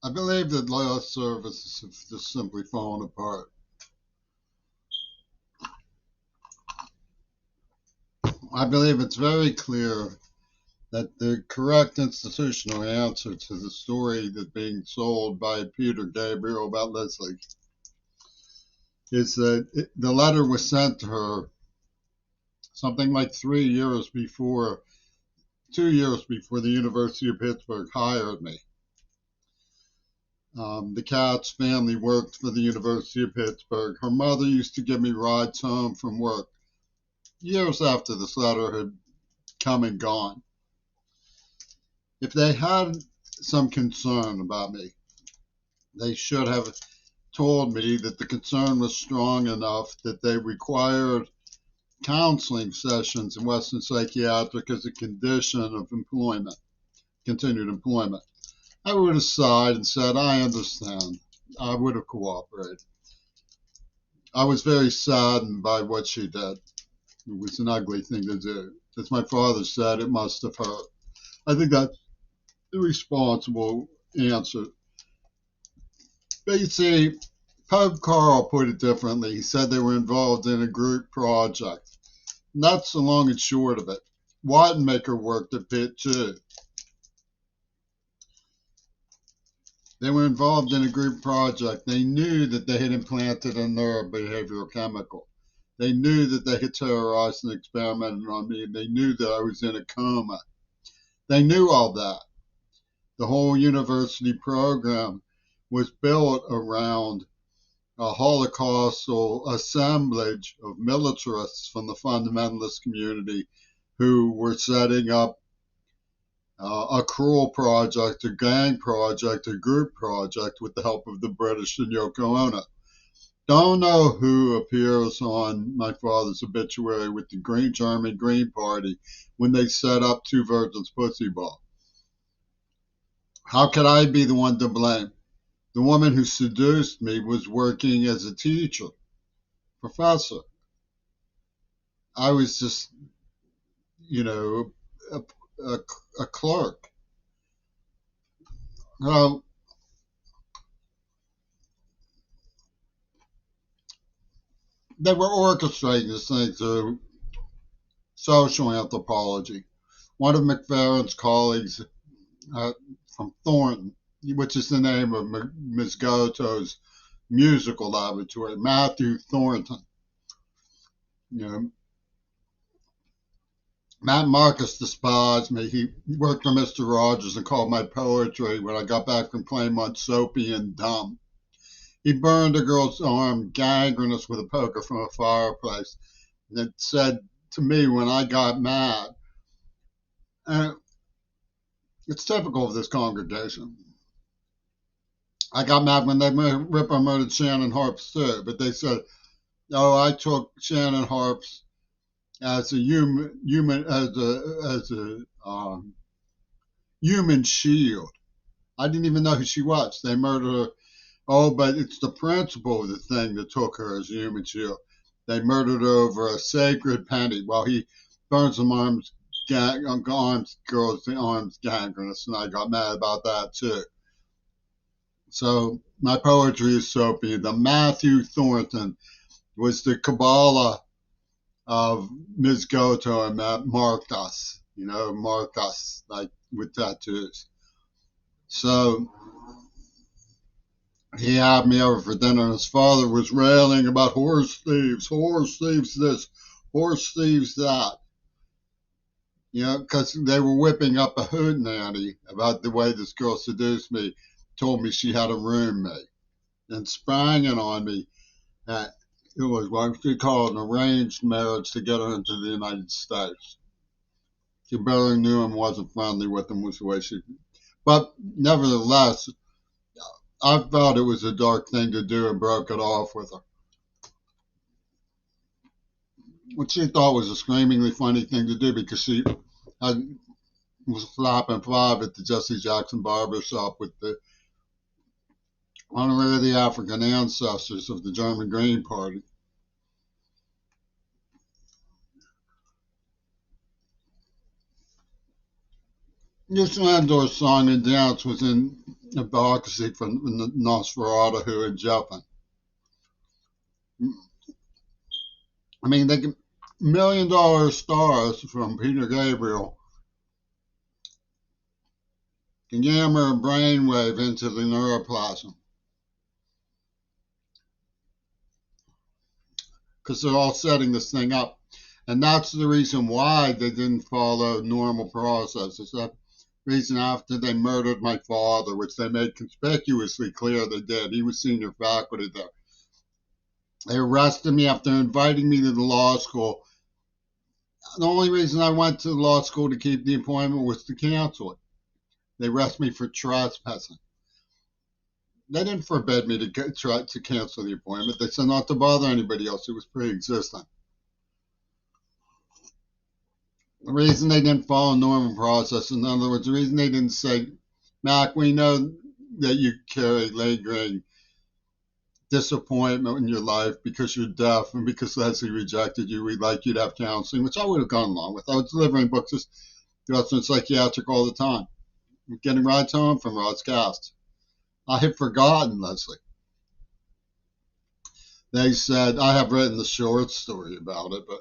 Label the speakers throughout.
Speaker 1: I believe that lost services have just simply fallen apart. I believe it's very clear that the correct institutional answer to the story that's being sold by Peter Gabriel about Leslie is that the letter was sent to her something like 3 years before, 2 years before the University of Pittsburgh hired me. The Katz family worked for the University of Pittsburgh. Her mother used to give me rides home from work years after this letter had come and gone. If they had some concern about me, they should have told me that the concern was strong enough that they required counseling sessions in Western Psychiatric as a condition of employment, continued employment. I would have sighed and said, I understand. I would have cooperated. I was very saddened by what she did. It was an ugly thing to do. As my father said, it must have hurt. I think that's the responsible answer. But you see, Pope Carl put it differently. He said they were involved in a group project. And that's the long and short of it. Wattenmaker worked at Pitt too. They were involved in a group project. They knew that they had implanted a neurobehavioral chemical. They knew that they had terrorized and experimented on me. They knew that I was in a coma. They knew all that. The whole university program was built around a Holocaustal assemblage of militarists from the fundamentalist community who were setting up a cruel project, a gang project, a group project with the help of the British and Yoko Ono. Don't know who appears on my father's obituary with the German Green Party when they set up Two Virgins Pussy Ball. How could I be the one to blame? The woman who seduced me was working as a teacher, professor. I was just, you know, a, a, a clerk. Well, they were orchestrating this thing through social anthropology. One of McFerrin's colleagues from Thornton, which is the name of Ms. Goto's musical laboratory, Matthew Thornton. You know, Matt Marcus despised me. He worked for Mr. Rogers and called my poetry when I got back from Claymont soapy and dumb. He burned a girl's arm gangrenous with a poker from a fireplace. And it said to me when I got mad, and it's typical of this congregation. I got mad when they Ripper murdered Shannon Harps too, but they said, "Oh, I took Shannon Harps as a human shield. I didn't even know who she was. They murdered her. Oh, but it's the principle of the thing that took her as a human shield. They murdered her over a sacred penny while he burns some arms, girls, the arms gangrenous, and I got mad about that too. So my poetry is soapy. The Matthew Thornton was the Kabbalah of Ms. Goto and marked us, marked us like with tattoos. So he had me over for dinner, and his father was railing about horse thieves this, horse thieves that. Because they were whipping up a hootenanny about the way this girl seduced me, told me she had a roommate, and sprang it on me. It was what we call an arranged marriage to get her into the United States. She barely knew him, wasn't friendly with him, was the way she. But nevertheless, I felt it was a dark thing to do and broke it off with her. What she thought was a screamingly funny thing to do because she was flapping five at the Jesse Jackson barber shop with the honorary of the African ancestors of the German Green Party. This Landor song and dance was in a biography from Nosferatahu in Japan. I mean, they can $1 million stars from Peter Gabriel can yammer a brainwave into the neuroplasm because they're all setting this thing up. And that's the reason why they didn't follow normal processes. That reason after they murdered my father, which they made conspicuously clear they did. He was senior faculty there. They arrested me after inviting me to the law school. The only reason I went to law school to keep the appointment was to cancel it. They arrested me for trespassing. They didn't forbid me to try to cancel the appointment. They said not to bother anybody else. It was pre-existing. The reason they didn't follow normal process, in other words, the reason they didn't say, Mac, we know that you carry lingering disappointment in your life because you're deaf and because Leslie rejected you, we'd like you to have counseling, which I would have gone along with. I was delivering books to Western Psychiatric all the time. I'm getting rides home from Rod's cast. I had forgotten Leslie. They said, I have written the short story about it, but,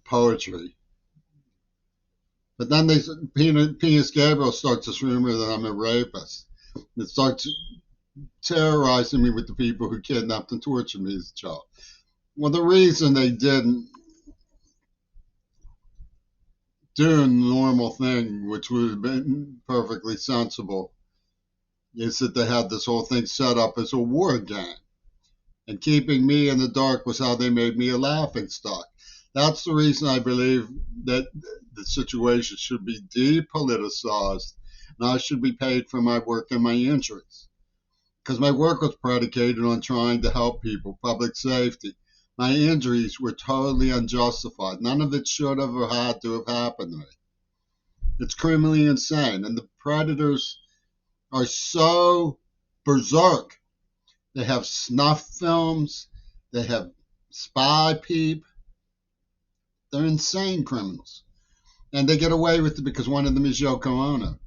Speaker 1: poetry. But then Penis Gabriel starts this rumor that I'm a rapist. It starts terrorizing me with the people who kidnapped and tortured me as a child. Well, the reason they didn't do a normal thing, which would have been perfectly sensible, is that they had this whole thing set up as a war game. And keeping me in the dark was how they made me a laughingstock. That's the reason I believe that the situation should be depoliticized and I should be paid for my work and my injuries. Because my work was predicated on trying to help people, public safety. My injuries were totally unjustified. None of it should have or had to have happened to me. It's criminally insane. And the predators are so berserk. They have snuff films. They have spy peep. They're insane criminals. And they get away with it because one of them is Yoko Ono.